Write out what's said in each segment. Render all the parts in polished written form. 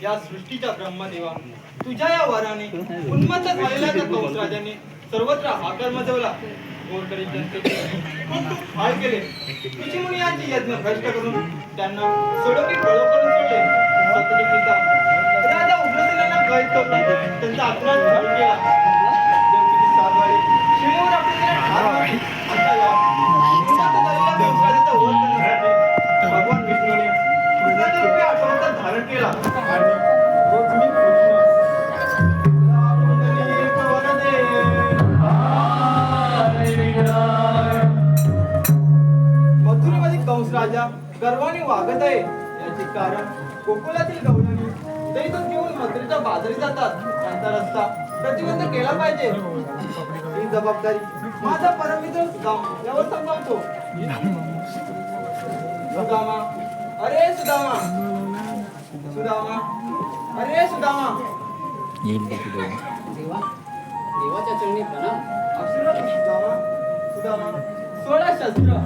या सृष्टीच्या ब्रह्मदेवा, तुझ्या या वराने उन्मत्त झालेल्या त्या कंसराजाने सर्वत्र हाकर मजवला. गोरगरीब जनतेचे खूप हाल केले. तुझी मुनी यांची यज्ञ भ्रष्ट करून त्यांना सोडोकी कळो करून सोडले. सतत पिता राजा उग्रसेनांना कैद करून त्यांचा आत्महत्या चालू केला. देवकीची साधवाडी शिमोर आपल्याला ठार मारली. आता या उन्मत्त झालेल्या कंसराजाचा वध करण्यासाठी भगवान विष्णूने कृष्णाचे रूपी अवतार धारण केला. आणि तोच मी कृष्ण. मथुरेमध्ये कंस राजा गर्वाने वागत आहे याचे कारण गोकुळातील गवळणी दैवत घेऊन मथुरेच्या बाजारी जातात. त्यांचा रस्ता प्रतिबंध केला पाहिजे. ही जबाबदारी माझा परममित्र सुदामा यावर सांभाळतो. सुदामा, अरे सुदामा, सुदामा, अरे सुदामा. देवाच्या चरणी प्रणाम. सुदामा, सुदामा, 16 शस्त्र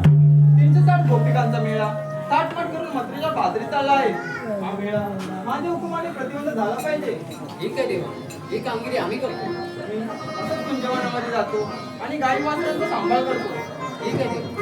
360 गोपिकांचा मेळा ताटमाट करून मथुरेच्या बाजारी चालला आहे. हा मेळा माझ्या हुकुमाने प्रतिबंध झाला पाहिजे. ठीक आहे देवा, ही कामगिरी आम्ही करतो. मी असंच कुंजवनामध्ये जातो आणि गाई वासरांचा सांभाळ करतो. ठीक आहे देवा.